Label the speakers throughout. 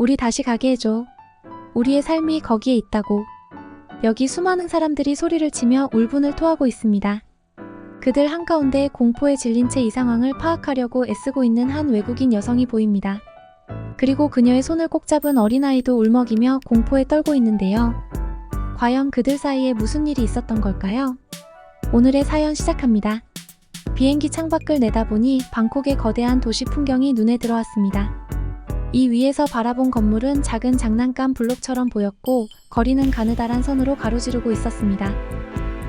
Speaker 1: 우리 다시 가게 해줘. 우리의 삶이 거기에 있다고. 여기 수많은 사람들이 소리를 치며 울분을 토하고 있습니다. 그들 한가운데 공포에 질린 채 이 상황을 파악하려고 애쓰고 있는 한 외국인 여성이 보입니다. 그리고 그녀의 손을 꼭 잡은 어린아이도 울먹이며 공포에 떨고 있는데요. 과연 그들 사이에 무슨 일이 있었던 걸까요? 오늘의 사연 시작합니다. 비행기 창밖을 내다보니 방콕의 거대한 도시 풍경이 눈에 들어왔습니다. 이 위에서 바라본 건물은 작은 장난감 블록처럼 보였고 거리는 가느다란 선으로 가로지르고 있었습니다.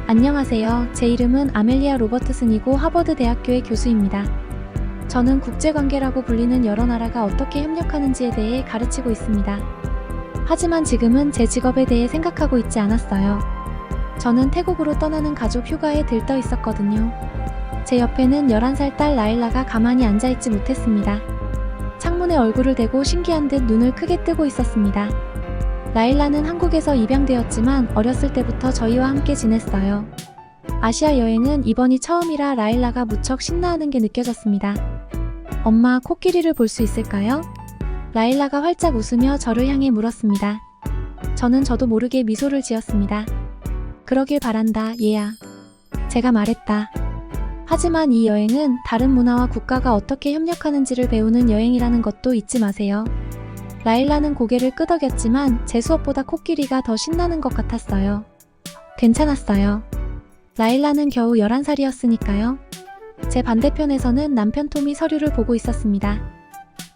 Speaker 1: 안녕하세요. 제 이름은 아멜리아 로버트슨이고 하버드 대학교의 교수입니다. 저는 국제관계라고 불리는 여러 나라가 어떻게 협력하는지에 대해 가르치고 있습니다. 하지만 지금은 제 직업에 대해 생각하고 있지 않았어요. 저는 태국으로 떠나는 가족 휴가에 들떠 있었거든요. 제 옆에는 11살 딸 라일라가 가만히 앉아있지 못했습니다. 창문에 얼굴을 대고 신기한 듯 눈을 크게 뜨고 있었습니다. 라일라는 한국에서 입양되었지만 어렸을 때부터 저희와 함께 지냈어요. 아시아 여행은 이번이 처음이라 라일라가 무척 신나하는 게 느껴졌습니다. 엄마, 코끼리를 볼 수 있을까요? 라일라가 활짝 웃으며 저를 향해 물었습니다. 저는 저도 모르게 미소를 지었습니다. 그러길 바란다, 얘야. 제가 말했다. 하지만 이 여행은 다른 문화와 국가가 어떻게 협력하는지를 배우는 여행이라는 것도 잊지 마세요. 라일라는 고개를 끄덕였지만 제 수업보다 코끼리가 더 신나는 것 같았어요. 괜찮았어요. 라일라는 겨우 11살이었으니까요. 제 반대편에서는 남편 톰이 서류를 보고 있었습니다.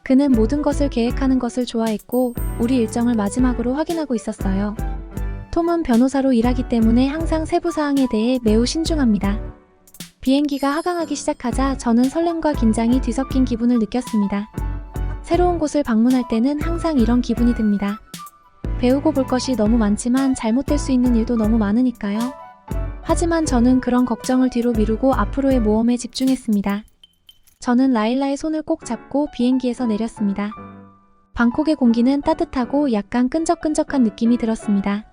Speaker 1: 그는 모든 것을 계획하는 것을 좋아했고 우리 일정을 마지막으로 확인하고 있었어요. 톰은 변호사로 일하기 때문에 항상 세부 사항에 대해 매우 신중합니다. 비행기가 하강하기 시작하자 저는 설렘과 긴장이 뒤섞인 기분을 느꼈습니다. 새로운 곳을 방문할 때는 항상 이런 기분이 듭니다. 배우고 볼 것이 너무 많지만 잘못될 수 있는 일도 너무 많으니까요. 하지만 저는 그런 걱정을 뒤로 미루고 앞으로의 모험에 집중했습니다. 저는 라일라의 손을 꼭 잡고 비행기에서 내렸습니다. 방콕의 공기는 따뜻하고 약간 끈적끈적한 느낌이 들었습니다.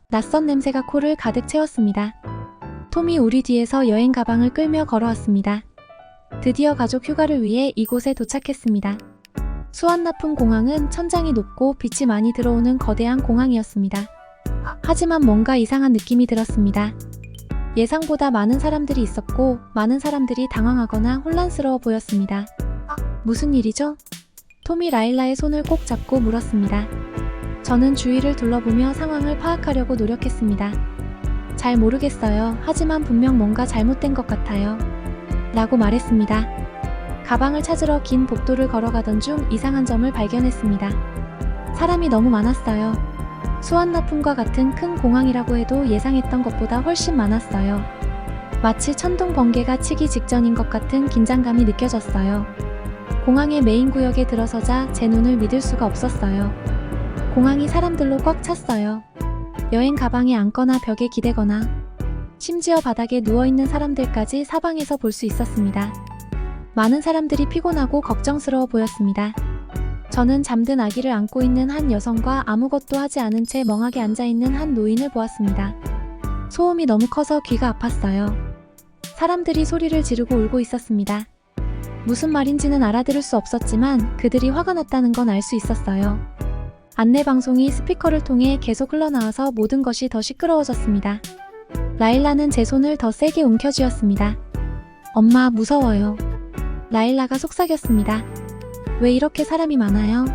Speaker 1: 낯선 냄새가 코를 가득 채웠습니다. 톰이 우리 뒤에서 여행 가방을 끌며 걸어왔습니다. 드디어 가족 휴가를 위해 이곳에 도착했습니다. 수완나품 공항은 천장이 높고 빛이 많이 들어오는 거대한 공항이었습니다. 하지만 뭔가 이상한 느낌이 들었습니다. 예상보다 많은 사람들이 있었고 많은 사람들이 당황하거나 혼란스러워 보였습니다. 무슨 일이죠? 톰이 라일라의 손을 꼭 잡고 물었습니다. 저는 주위를 둘러보며 상황을 파악하려고 노력했습니다. 잘 모르겠어요. 하지만 분명 뭔가 잘못된 것 같아요. 라고 말했습니다. 가방을 찾으러 긴 복도를 걸어가던 중 이상한 점을 발견했습니다. 사람이 너무 많았어요. 수완나품과 같은 큰 공항이라고 해도 예상했던 것보다 훨씬 많았어요. 마치 천둥 번개가 치기 직전인 것 같은 긴장감이 느껴졌어요. 공항의 메인 구역에 들어서자 제 눈을 믿을 수가 없었어요. 공항이 사람들로 꽉 찼어요. 여행 가방에 앉거나 벽에 기대거나 심지어 바닥에 누워있는 사람들까지 사방에서 볼 수 있었습니다. 많은 사람들이 피곤하고 걱정스러워 보였습니다. 저는 잠든 아기를 안고 있는 한 여성과 아무것도 하지 않은 채 멍하게 앉아있는 한 노인을 보았습니다. 소음이 너무 커서 귀가 아팠어요. 사람들이 소리를 지르고 울고 있었습니다. 무슨 말인지는 알아들을 수 없었지만 그들이 화가 났다는 건 알 수 있었어요. 안내방송이 스피커를 통해 계속 흘러나와서 모든 것이 더 시끄러워졌습니다. 라일라는 제 손을 더 세게 움켜쥐었습니다. 엄마, 무서워요. 라일라가 속삭였습니다. 왜 이렇게 사람이 많아요?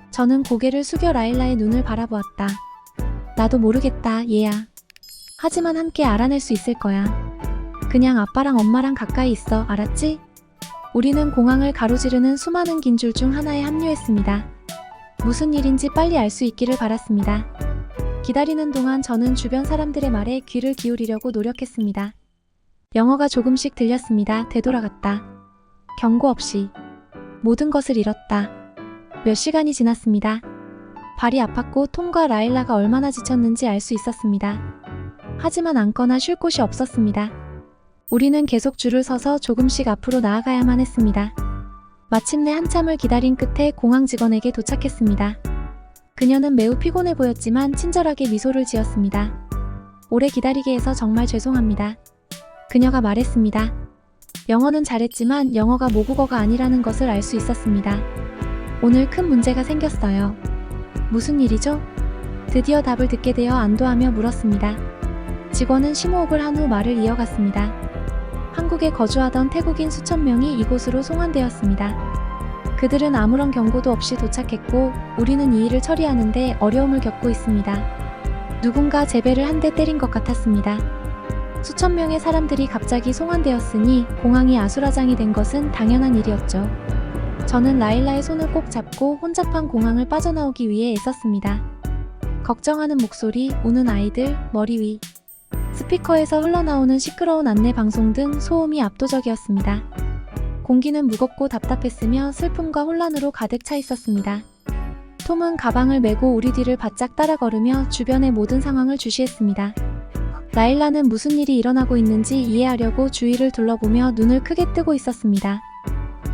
Speaker 1: 저는 고개를 숙여 라일라의 눈을 바라보았다. 나도 모르겠다, 얘야. 하지만 함께 알아낼 수 있을 거야. 그냥 아빠랑 엄마랑 가까이 있어, 알았지? 우리는 공항을 가로지르는 수많은 긴 줄 중 하나에 합류했습니다. 무슨 일인지 빨리 알 수 있기를 바랐습니다. 기다리는 동안 저는 주변 사람들의 말에 귀를 기울이려고 노력했습니다. 영어가 조금씩 들렸습니다. 되돌아갔다. 경고 없이. 모든 것을 잃었다. 몇 시간이 지났습니다. 발이 아팠고 톰과 라일라가 얼마나 지쳤는지 알 수 있었습니다. 하지만 앉거나 쉴 곳이 없었습니다. 우리는 계속 줄을 서서 조금씩 앞으로 나아가야만 했습니다. 마침내 한참을 기다린 끝에 공항 직원에게 도착했습니다. 그녀는 매우 피곤해 보였지만 친절하게 미소를 지었습니다. 오래 기다리게 해서 정말 죄송합니다. 그녀가 말했습니다. 영어는 잘했지만 영어가 모국어가 아니라는 것을 알 수 있었습니다. 오늘 큰 문제가 생겼어요. 무슨 일이죠? 드디어 답을 듣게 되어 안도하며 물었습니다. 직원은 심호흡을 한 후 말을 이어갔습니다. 한국에 거주하던 태국인 수천 명이 이곳으로 송환되었습니다. 그들은 아무런 경고도 없이 도착했고 우리는 이 일을 처리하는데 어려움을 겪고 있습니다. 누군가 제 배를 한 대 때린 것 같았습니다. 수천 명의 사람들이 갑자기 송환되었으니 공항이 아수라장이 된 것은 당연한 일이었죠. 저는 라일라의 손을 꼭 잡고 혼잡한 공항을 빠져나오기 위해 애썼습니다. 걱정하는 목소리, 우는 아이들, 머리 위. 스피커에서 흘러나오는 시끄러운 안내 방송 등 소음이 압도적이었습니다. 공기는 무겁고 답답했으며 슬픔과 혼란으로 가득 차 있었습니다. 톰은 가방을 메고 우리 뒤를 바짝 따라 걸으며 주변의 모든 상황을 주시했습니다. 라일라는 무슨 일이 일어나고 있는지 이해하려고 주위를 둘러보며 눈을 크게 뜨고 있었습니다.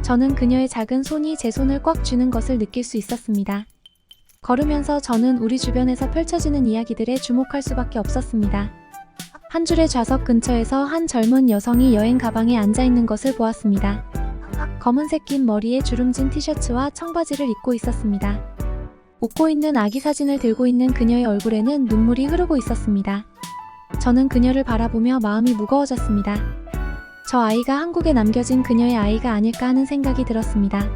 Speaker 1: 저는 그녀의 작은 손이 제 손을 꽉 쥐는 것을 느낄 수 있었습니다. 걸으면서 저는 우리 주변에서 펼쳐지는 이야기들에 주목할 수밖에 없었습니다. 한 줄의 좌석 근처에서 한 젊은 여성이 여행 가방에 앉아 있는 것을 보았습니다. 검은색 긴 머리에 주름진 티셔츠와 청바지를 입고 있었습니다. 웃고 있는 아기 사진을 들고 있는 그녀의 얼굴에는 눈물이 흐르고 있었습니다. 저는 그녀를 바라보며 마음이 무거워졌습니다. 저 아이가 한국에 남겨진 그녀의 아이가 아닐까 하는 생각이 들었습니다.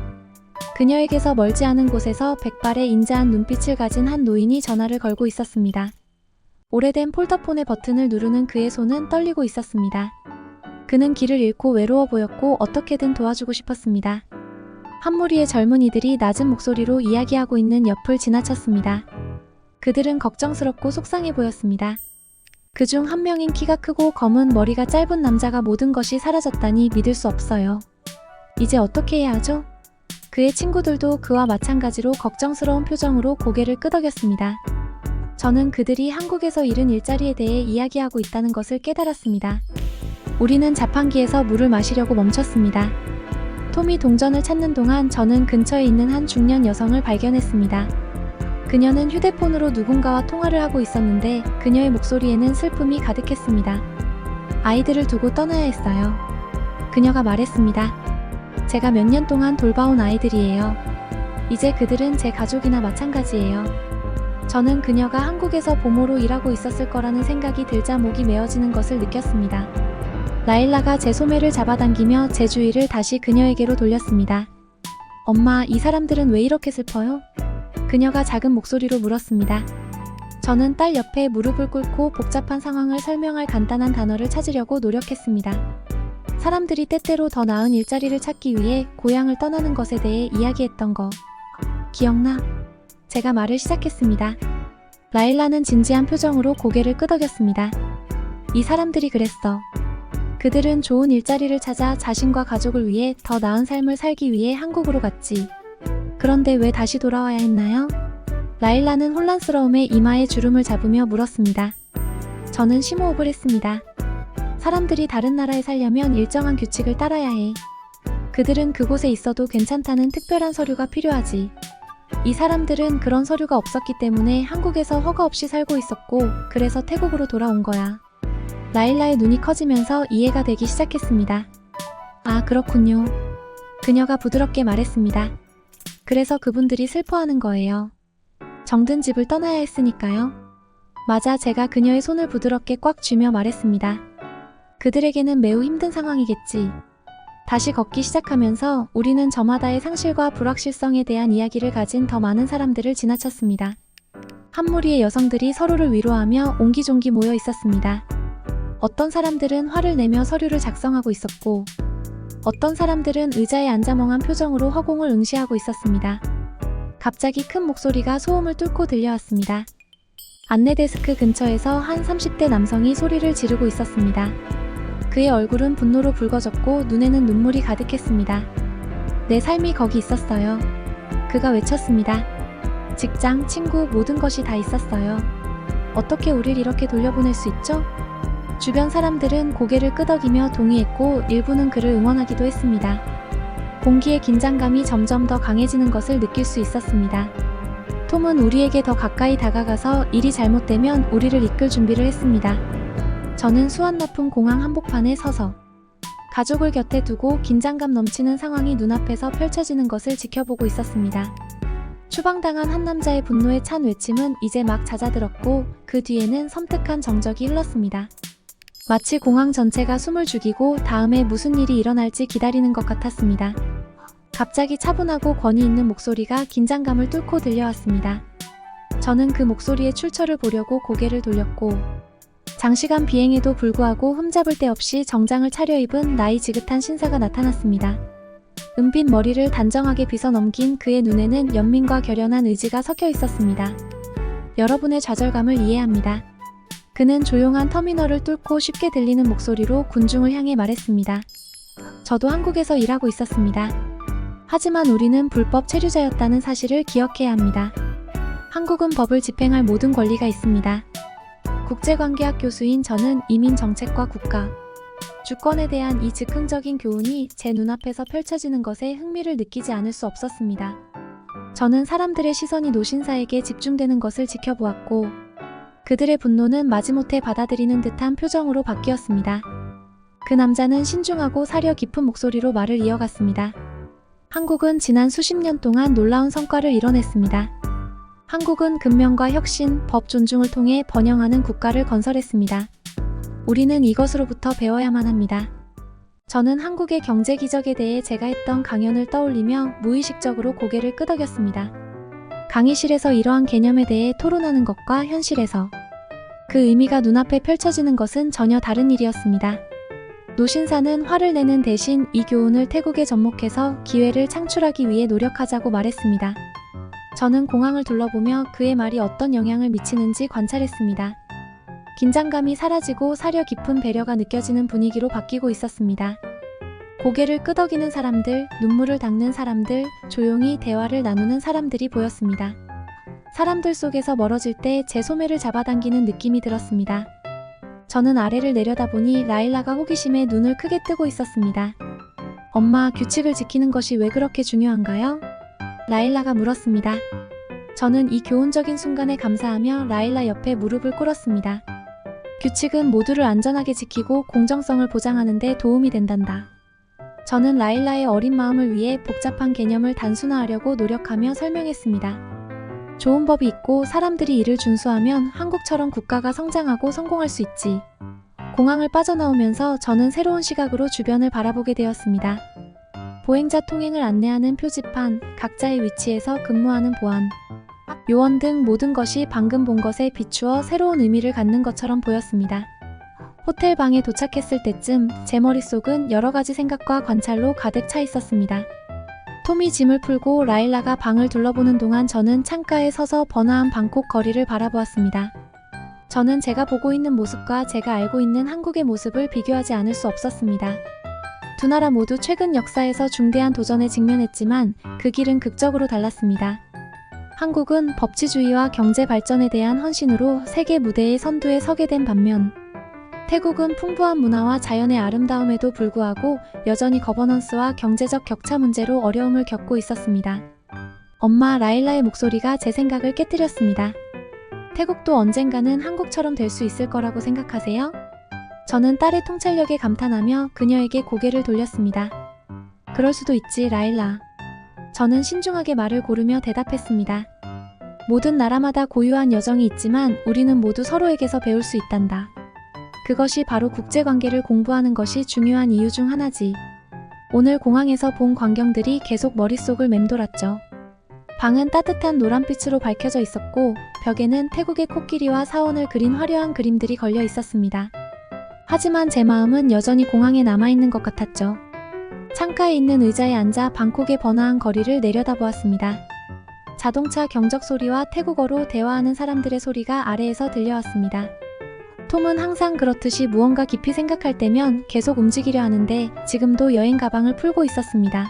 Speaker 1: 그녀에게서 멀지 않은 곳에서 백발의 인자한 눈빛을 가진 한 노인이 전화를 걸고 있었습니다. 오래된 폴더폰의 버튼을 누르는 그의 손은 떨리고 있었습니다. 그는 길을 잃고 외로워 보였고 어떻게든 도와주고 싶었습니다. 한 무리의 젊은이들이 낮은 목소리로 이야기하고 있는 옆을 지나쳤습니다. 그들은 걱정스럽고 속상해 보였습니다. 그중 한 명인 키가 크고 검은 머리가 짧은 남자가 모든 것이 사라졌다니 믿을 수 없어요. 이제 어떻게 해야 하죠? 그의 친구들도 그와 마찬가지로 걱정스러운 표정으로 고개를 끄덕였습니다. 저는 그들이 한국에서 잃은 일자리에 대해 이야기하고 있다는 것을 깨달았습니다. 우리는 자판기에서 물을 마시려고 멈췄습니다. 톰이 동전을 찾는 동안 저는 근처에 있는 한 중년 여성을 발견했습니다. 그녀는 휴대폰으로 누군가와 통화를 하고 있었는데 그녀의 목소리에는 슬픔이 가득했습니다. 아이들을 두고 떠나야 했어요. 그녀가 말했습니다. 제가 몇 년 동안 돌봐온 아이들이에요. 이제 그들은 제 가족이나 마찬가지예요. 저는 그녀가 한국에서 보모로 일하고 있었을 거라는 생각이 들자 목이 메어지는 것을 느꼈습니다. 라일라가 제 소매를 잡아당기며 제 주의를 다시 그녀에게로 돌렸습니다. 엄마, 이 사람들은 왜 이렇게 슬퍼요? 그녀가 작은 목소리로 물었습니다. 저는 딸 옆에 무릎을 꿇고 복잡한 상황을 설명할 간단한 단어를 찾으려고 노력했습니다. 사람들이 때때로 더 나은 일자리를 찾기 위해 고향을 떠나는 것에 대해 이야기했던 거. 기억나? 제가 말을 시작했습니다. 라일라는 진지한 표정으로 고개를 끄덕였습니다. 이 사람들이 그랬어. 그들은 좋은 일자리를 찾아 자신과 가족을 위해 더 나은 삶을 살기 위해 한국으로 갔지. 그런데 왜 다시 돌아와야 했나요? 라일라는 혼란스러움에 이마에 주름을 잡으며 물었습니다. 저는 심호흡을 했습니다. 사람들이 다른 나라에 살려면 일정한 규칙을 따라야 해. 그들은 그곳에 있어도 괜찮다는 특별한 서류가 필요하지. 이 사람들은 그런 서류가 없었기 때문에 한국에서 허가 없이 살고 있었고 그래서 태국으로 돌아온 거야. 라일라의 눈이 커지면서 이해가 되기 시작했습니다. 아, 그렇군요. 그녀가 부드럽게 말했습니다. 그래서 그분들이 슬퍼하는 거예요. 정든 집을 떠나야 했으니까요. 맞아, 제가 그녀의 손을 부드럽게 꽉 쥐며 말했습니다. 그들에게는 매우 힘든 상황이겠지. 다시 걷기 시작하면서 우리는 저마다의 상실과 불확실성에 대한 이야기를 가진 더 많은 사람들을 지나쳤습니다. 한 무리의 여성들이 서로를 위로하며 옹기종기 모여 있었습니다. 어떤 사람들은 화를 내며 서류를 작성하고 있었고 어떤 사람들은 의자에 앉아 멍한 표정으로 허공을 응시하고 있었습니다. 갑자기 큰 목소리가 소음을 뚫고 들려왔습니다. 안내 데스크 근처에서 한 30대 남성이 소리를 지르고 있었습니다. 그의 얼굴은 분노로 붉어졌고 눈에는 눈물이 가득했습니다. 내 삶이 거기 있었어요. 그가 외쳤습니다. 직장, 친구, 모든 것이 다 있었어요. 어떻게 우릴 이렇게 돌려보낼 수 있죠? 주변 사람들은 고개를 끄덕이며 동의했고 일부는 그를 응원하기도 했습니다. 공기의 긴장감이 점점 더 강해지는 것을 느낄 수 있었습니다. 톰은 우리에게 더 가까이 다가가서 일이 잘못되면 우리를 이끌 준비를 했습니다. 저는 수완 높은 공항 한복판에 서서 가족을 곁에 두고 긴장감 넘치는 상황이 눈앞에서 펼쳐지는 것을 지켜보고 있었습니다. 추방당한 한 남자의 분노에 찬 외침은 이제 막 잦아들었고 그 뒤에는 섬뜩한 정적이 흘렀습니다. 마치 공항 전체가 숨을 죽이고 다음에 무슨 일이 일어날지 기다리는 것 같았습니다. 갑자기 차분하고 권위 있는 목소리가 긴장감을 뚫고 들려왔습니다. 저는 그 목소리의 출처를 보려고 고개를 돌렸고 장시간 비행에도 불구하고 흠잡을 데 없이 정장을 차려입은 나이 지긋한 신사가 나타났습니다. 은빛 머리를 단정하게 빗어 넘긴 그의 눈에는 연민과 결연한 의지가 섞여 있었습니다. 여러분의 좌절감을 이해합니다. 그는 조용한 터미널을 뚫고 쉽게 들리는 목소리로 군중을 향해 말했습니다. 저도 한국에서 일하고 있었습니다. 하지만 우리는 불법 체류자였다는 사실을 기억해야 합니다. 한국은 법을 집행할 모든 권리가 있습니다. 국제관계학 교수인 저는 이민 정책과 국가, 주권에 대한 이 즉흥적인 교훈이 제 눈앞에서 펼쳐지는 것에 흥미를 느끼지 않을 수 없었습니다. 저는 사람들의 시선이 노신사에게 집중되는 것을 지켜보았고 그들의 분노는 마지못해 받아들이는 듯한 표정으로 바뀌었습니다. 그 남자는 신중하고 사려 깊은 목소리로 말을 이어갔습니다. 한국은 지난 수십 년 동안 놀라운 성과를 이뤄냈습니다. 한국은 근면과 혁신, 법 존중을 통해 번영하는 국가를 건설했습니다. 우리는 이것으로부터 배워야만 합니다. 저는 한국의 경제 기적에 대해 제가 했던 강연을 떠올리며 무의식적으로 고개를 끄덕였습니다. 강의실에서 이러한 개념에 대해 토론하는 것과 현실에서 그 의미가 눈앞에 펼쳐지는 것은 전혀 다른 일이었습니다. 노신사는 화를 내는 대신 이 교훈을 태국에 접목해서 기회를 창출하기 위해 노력하자고 말했습니다. 저는 공항을 둘러보며 그의 말이 어떤 영향을 미치는지 관찰했습니다. 긴장감이 사라지고 사려 깊은 배려가 느껴지는 분위기로 바뀌고 있었습니다. 고개를 끄덕이는 사람들, 눈물을 닦는 사람들, 조용히 대화를 나누는 사람들이 보였습니다. 사람들 속에서 멀어질 때 제 소매를 잡아당기는 느낌이 들었습니다. 저는 아래를 내려다보니 라일라가 호기심에 눈을 크게 뜨고 있었습니다. 엄마, 규칙을 지키는 것이 왜 그렇게 중요한가요? 라일라가 물었습니다. 저는 이 교훈적인 순간에 감사하며 라일라 옆에 무릎을 꿇었습니다. 규칙은 모두를 안전하게 지키고 공정성을 보장하는 데 도움이 된단다. 저는 라일라의 어린 마음을 위해 복잡한 개념을 단순화하려고 노력하며 설명했습니다. 좋은 법이 있고 사람들이 이를 준수하면 한국처럼 국가가 성장하고 성공할 수 있지. 공항을 빠져나오면서 저는 새로운 시각으로 주변을 바라보게 되었습니다. 보행자 통행을 안내하는 표지판, 각자의 위치에서 근무하는 보안, 요원 등 모든 것이 방금 본 것에 비추어 새로운 의미를 갖는 것처럼 보였습니다. 호텔 방에 도착했을 때쯤 제 머릿속은 여러 가지 생각과 관찰로 가득 차 있었습니다. 톰이 짐을 풀고 라일라가 방을 둘러보는 동안 저는 창가에 서서 번화한 방콕 거리를 바라보았습니다. 저는 제가 보고 있는 모습과 제가 알고 있는 한국의 모습을 비교하지 않을 수 없었습니다. 두 나라 모두 최근 역사에서 중대한 도전에 직면했지만 그 길은 극적으로 달랐습니다. 한국은 법치주의와 경제 발전에 대한 헌신으로 세계 무대의 선두에 서게 된 반면 태국은 풍부한 문화와 자연의 아름다움에도 불구하고 여전히 거버넌스와 경제적 격차 문제로 어려움을 겪고 있었습니다. 엄마, 라일라의 목소리가 제 생각을 깨뜨렸습니다. 태국도 언젠가는 한국처럼 될 수 있을 거라고 생각하세요? 저는 딸의 통찰력에 감탄하며 그녀에게 고개를 돌렸습니다. 그럴 수도 있지, 라일라. 저는 신중하게 말을 고르며 대답했습니다. 모든 나라마다 고유한 여정이 있지만 우리는 모두 서로에게서 배울 수 있단다. 그것이 바로 국제관계를 공부하는 것이 중요한 이유 중 하나지. 오늘 공항에서 본 광경들이 계속 머릿속을 맴돌았죠. 방은 따뜻한 노란빛으로 밝혀져 있었고 벽에는 태국의 코끼리와 사원을 그린 화려한 그림들이 걸려 있었습니다. 하지만 제 마음은 여전히 공항에 남아있는 것 같았죠. 창가에 있는 의자에 앉아 방콕의 번화한 거리를 내려다보았습니다. 자동차 경적 소리와 태국어로 대화하는 사람들의 소리가 아래에서 들려왔습니다. 톰은 항상 그렇듯이 무언가 깊이 생각할 때면 계속 움직이려 하는데 지금도 여행 가방을 풀고 있었습니다.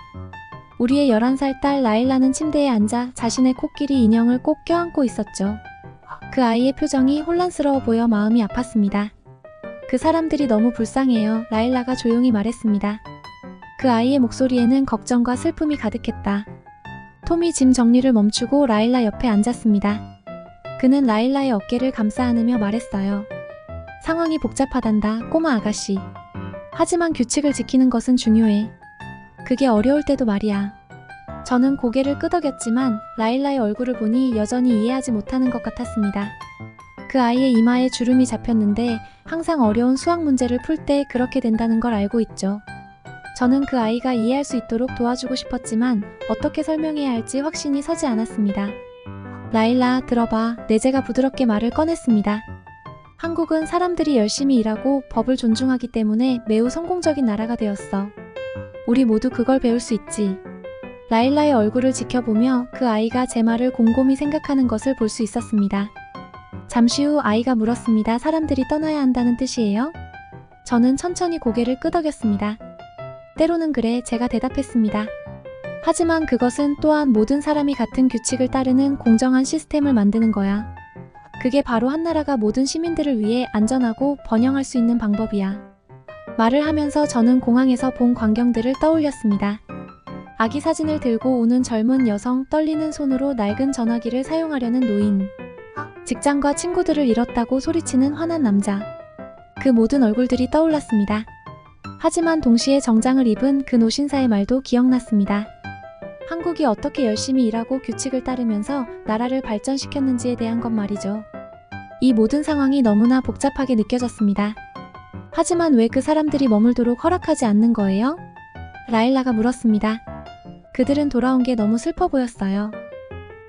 Speaker 1: 우리의 11살 딸 라일라는 침대에 앉아 자신의 코끼리 인형을 꼭 껴안고 있었죠. 그 아이의 표정이 혼란스러워 보여 마음이 아팠습니다. 그 사람들이 너무 불쌍해요. 라일라가 조용히 말했습니다. 그 아이의 목소리에는 걱정과 슬픔이 가득했다. 톰이 짐 정리를 멈추고 라일라 옆에 앉았습니다. 그는 라일라의 어깨를 감싸 안으며 말했어요. 상황이 복잡하단다, 꼬마 아가씨. 하지만 규칙을 지키는 것은 중요해. 그게 어려울 때도 말이야. 저는 고개를 끄덕였지만 라일라의 얼굴을 보니 여전히 이해하지 못하는 것 같았습니다. 그 아이의 이마에 주름이 잡혔는데 항상 어려운 수학 문제를 풀 때 그렇게 된다는 걸 알고 있죠. 저는 그 아이가 이해할 수 있도록 도와주고 싶었지만 어떻게 설명해야 할지 확신이 서지 않았습니다. 라일라, 들어봐. 내제가 부드럽게 말을 꺼냈습니다. 한국은 사람들이 열심히 일하고 법을 존중하기 때문에 매우 성공적인 나라가 되었어. 우리 모두 그걸 배울 수 있지. 라일라의 얼굴을 지켜보며 그 아이가 제 말을 곰곰이 생각하는 것을 볼 수 있었습니다. 잠시 후 아이가 물었습니다. 사람들이 떠나야 한다는 뜻이에요? 저는 천천히 고개를 끄덕였습니다. 때로는 그래, 제가 대답했습니다. 하지만 그것은 또한 모든 사람이 같은 규칙을 따르는 공정한 시스템을 만드는 거야. 그게 바로 한 나라가 모든 시민들을 위해 안전하고 번영할 수 있는 방법이야. 말을 하면서 저는 공항에서 본 광경들을 떠올렸습니다. 아기 사진을 들고 오는 젊은 여성, 떨리는 손으로 낡은 전화기를 사용하려는 노인, 직장과 친구들을 잃었다고 소리치는 화난 남자. 그 모든 얼굴들이 떠올랐습니다. 하지만 동시에 정장을 입은 그 노신사의 말도 기억났습니다. 한국이 어떻게 열심히 일하고 규칙을 따르면서 나라를 발전시켰는지에 대한 것 말이죠. 이 모든 상황이 너무나 복잡하게 느껴졌습니다. 하지만 왜 그 사람들이 머물도록 허락하지 않는 거예요? 라일라가 물었습니다. 그들은 돌아온 게 너무 슬퍼 보였어요.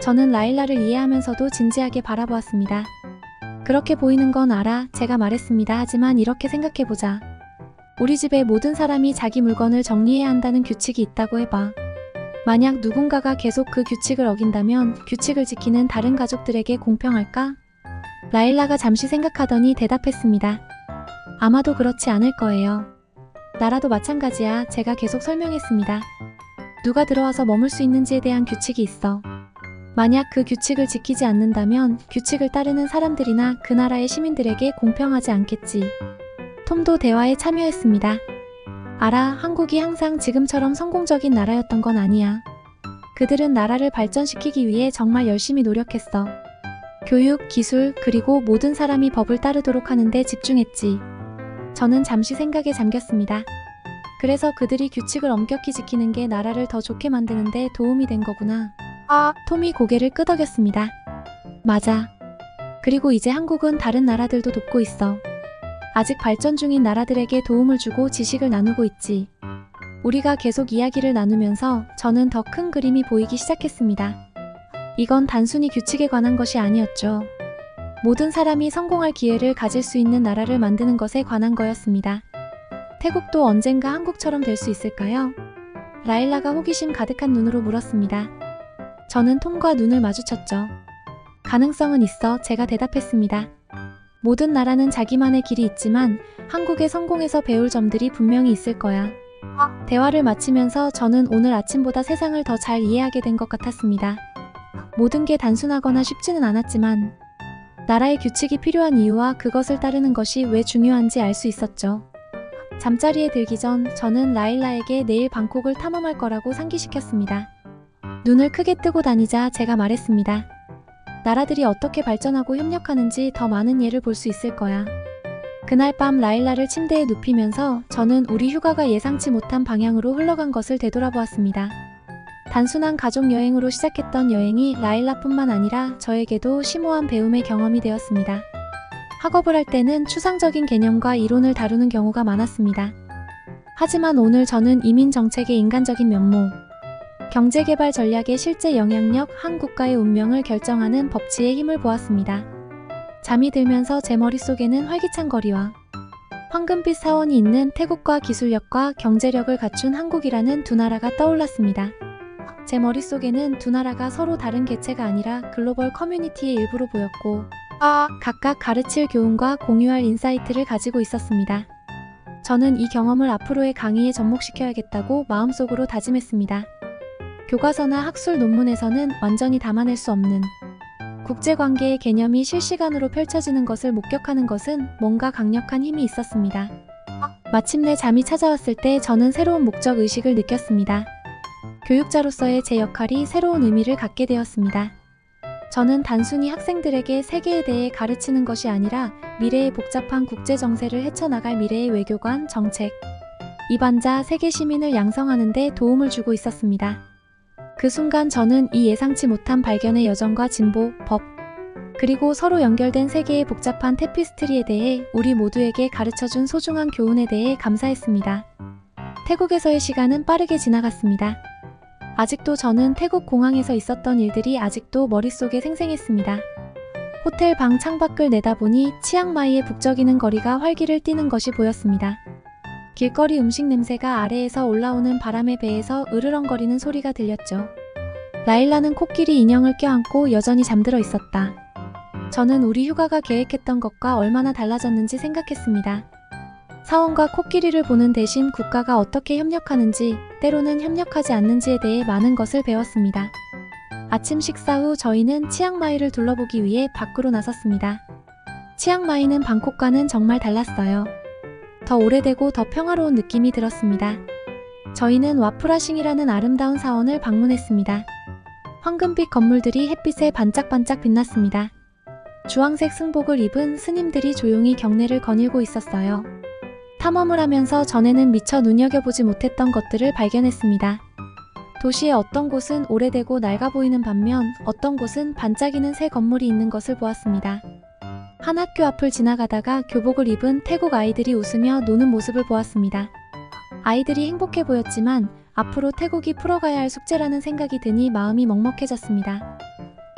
Speaker 1: 저는 라일라를 이해하면서도 진지하게 바라보았습니다. 그렇게 보이는 건 알아, 제가 말했습니다. 하지만 이렇게 생각해보자. 우리 집에 모든 사람이 자기 물건을 정리해야 한다는 규칙이 있다고 해봐. 만약 누군가가 계속 그 규칙을 어긴다면 규칙을 지키는 다른 가족들에게 공평할까? 라일라가 잠시 생각하더니 대답했습니다. 아마도 그렇지 않을 거예요. 나라도 마찬가지야. 제가 계속 설명했습니다. 누가 들어와서 머물 수 있는지에 대한 규칙이 있어. 만약 그 규칙을 지키지 않는다면 규칙을 따르는 사람들이나 그 나라의 시민들에게 공평하지 않겠지. 톰도 대화에 참여했습니다. 알아, 한국이 항상 지금처럼 성공적인 나라였던 건 아니야. 그들은 나라를 발전시키기 위해 정말 열심히 노력했어. 교육, 기술, 그리고 모든 사람이 법을 따르도록 하는데 집중했지. 저는 잠시 생각에 잠겼습니다. 그래서 그들이 규칙을 엄격히 지키는 게 나라를 더 좋게 만드는데 도움이 된 거구나. 톰이 고개를 끄덕였습니다. 맞아. 그리고 이제 한국은 다른 나라들도 돕고 있어. 아직 발전 중인 나라들에게 도움을 주고 지식을 나누고 있지. 우리가 계속 이야기를 나누면서 저는 더 큰 그림이 보이기 시작했습니다. 이건 단순히 규칙에 관한 것이 아니었죠. 모든 사람이 성공할 기회를 가질 수 있는 나라를 만드는 것에 관한 거였습니다. 태국도 언젠가 한국처럼 될 수 있을까요? 라일라가 호기심 가득한 눈으로 물었습니다. 저는 톰과 눈을 마주쳤죠. 가능성은 있어, 제가 대답했습니다. 모든 나라는 자기만의 길이 있지만 한국의 성공에서 배울 점들이 분명히 있을 거야. 대화를 마치면서 저는 오늘 아침보다 세상을 더 잘 이해하게 된 것 같았습니다. 모든 게 단순하거나 쉽지는 않았지만 나라의 규칙이 필요한 이유와 그것을 따르는 것이 왜 중요한지 알 수 있었죠. 잠자리에 들기 전 저는 라일라에게 내일 방콕을 탐험할 거라고 상기시켰습니다. 눈을 크게 뜨고 다니자 제가 말했습니다. 나라들이 어떻게 발전하고 협력하는지 더 많은 예를 볼 수 있을 거야. 그날 밤 라일라를 침대에 눕히면서 저는 우리 휴가가 예상치 못한 방향으로 흘러간 것을 되돌아보았습니다. 단순한 가족 여행으로 시작했던 여행이 라일라뿐만 아니라 저에게도 심오한 배움의 경험이 되었습니다. 학업을 할 때는 추상적인 개념과 이론을 다루는 경우가 많았습니다. 하지만 오늘 저는 이민 정책의 인간적인 면모, 경제개발 전략의 실제 영향력, 한 국가의 운명을 결정하는 법치의 힘을 보았습니다. 잠이 들면서 제 머릿속에는 활기찬 거리와 황금빛 사원이 있는 태국과 기술력과 경제력을 갖춘 한국이라는 두 나라가 떠올랐습니다. 제 머릿속에는 두 나라가 서로 다른 개체가 아니라 글로벌 커뮤니티의 일부로 보였고 각각 가르칠 교훈과 공유할 인사이트를 가지고 있었습니다. 저는 이 경험을 앞으로의 강의에 접목시켜야겠다고 마음속으로 다짐했습니다. 교과서나 학술 논문에서는 완전히 담아낼 수 없는 국제관계의 개념이 실시간으로 펼쳐지는 것을 목격하는 것은 뭔가 강력한 힘이 있었습니다. 마침내 잠이 찾아왔을 때 저는 새로운 목적의식을 느꼈습니다. 교육자로서의 제 역할이 새로운 의미를 갖게 되었습니다. 저는 단순히 학생들에게 세계에 대해 가르치는 것이 아니라 미래의 복잡한 국제 정세를 헤쳐나갈 미래의 외교관, 정책, 이반자, 세계 시민을 양성하는 데 도움을 주고 있었습니다. 그 순간 저는 이 예상치 못한 발견의 여정과 진보, 법, 그리고 서로 연결된 세계의 복잡한 테피스트리에 대해 우리 모두에게 가르쳐준 소중한 교훈에 대해 감사했습니다. 태국에서의 시간은 빠르게 지나갔습니다. 아직도 저는 태국 공항에서 있었던 일들이 아직도 머릿속에 생생했습니다. 호텔 방 창밖을 내다보니 치앙마이의 북적이는 거리가 활기를 띠는 것이 보였습니다. 길거리 음식 냄새가 아래에서 올라오는 바람의 배에서 으르렁거리는 소리가 들렸죠. 라일라는 코끼리 인형을 껴안고 여전히 잠들어 있었다. 저는 우리 휴가가 계획했던 것과 얼마나 달라졌는지 생각했습니다. 사원과 코끼리를 보는 대신 국가가 어떻게 협력하는지, 때로는 협력하지 않는지에 대해 많은 것을 배웠습니다. 아침 식사 후 저희는 치앙마이를 둘러보기 위해 밖으로 나섰습니다. 치앙마이는 방콕과는 정말 달랐어요. 더 오래되고 더 평화로운 느낌이 들었습니다. 저희는 와프라싱이라는 아름다운 사원을 방문했습니다. 황금빛 건물들이 햇빛에 반짝반짝 빛났습니다. 주황색 승복을 입은 스님들이 조용히 경례를 거닐고 있었어요. 탐험을 하면서 전에는 미처 눈여겨보지 못했던 것들을 발견했습니다. 도시의 어떤 곳은 오래되고 낡아 보이는 반면 어떤 곳은 반짝이는 새 건물이 있는 것을 보았습니다. 한 학교 앞을 지나가다가 교복을 입은 태국 아이들이 웃으며 노는 모습을 보았습니다. 아이들이 행복해 보였지만 앞으로 태국이 풀어가야 할 숙제라는 생각이 드니 마음이 먹먹해졌습니다.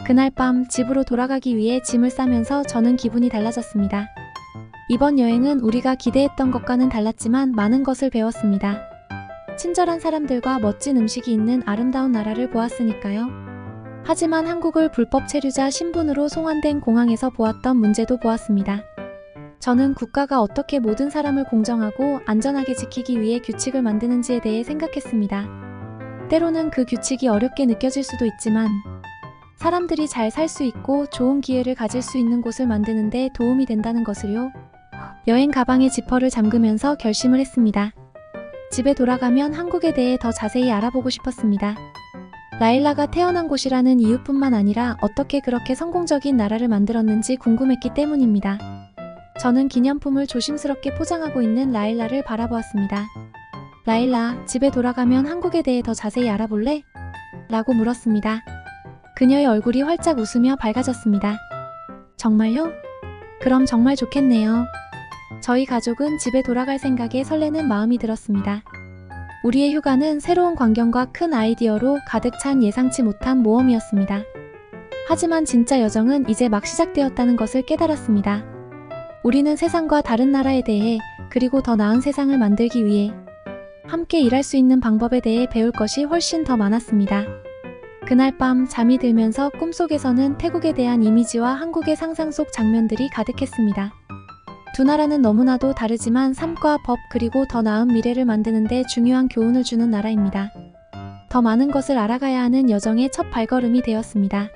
Speaker 1: 그날 밤 집으로 돌아가기 위해 짐을 싸면서 저는 기분이 달라졌습니다. 이번 여행은 우리가 기대했던 것과는 달랐지만 많은 것을 배웠습니다. 친절한 사람들과 멋진 음식이 있는 아름다운 나라를 보았으니까요. 하지만 한국을 불법 체류자 신분으로 송환된 공항에서 보았던 문제도 보았습니다. 저는 국가가 어떻게 모든 사람을 공정하고 안전하게 지키기 위해 규칙을 만드는지에 대해 생각했습니다. 때로는 그 규칙이 어렵게 느껴질 수도 있지만 사람들이 잘 살 수 있고 좋은 기회를 가질 수 있는 곳을 만드는 데 도움이 된다는 것을요. 여행 가방의 지퍼를 잠그면서 결심을 했습니다. 집에 돌아가면 한국에 대해 더 자세히 알아보고 싶었습니다. 라일라가 태어난 곳이라는 이유뿐만 아니라 어떻게 그렇게 성공적인 나라를 만들었는지 궁금했기 때문입니다. 저는 기념품을 조심스럽게 포장하고 있는 라일라를 바라보았습니다. 라일라, 집에 돌아가면 한국에 대해 더 자세히 알아볼래? 라고 물었습니다. 그녀의 얼굴이 활짝 웃으며 밝아졌습니다. 정말요? 그럼 정말 좋겠네요. 저희 가족은 집에 돌아갈 생각에 설레는 마음이 들었습니다. 우리의 휴가는 새로운 광경과 큰 아이디어로 가득 찬 예상치 못한 모험이었습니다. 하지만 진짜 여정은 이제 막 시작되었다는 것을 깨달았습니다. 우리는 세상과 다른 나라에 대해, 그리고 더 나은 세상을 만들기 위해 함께 일할 수 있는 방법에 대해 배울 것이 훨씬 더 많았습니다. 그날 밤 잠이 들면서 꿈속에서는 태국에 대한 이미지와 한국의 상상 속 장면들이 가득했습니다. 두 나라는 너무나도 다르지만 삶과 법 그리고 더 나은 미래를 만드는 데 중요한 교훈을 주는 나라입니다. 더 많은 것을 알아가야 하는 여정의 첫 발걸음이 되었습니다.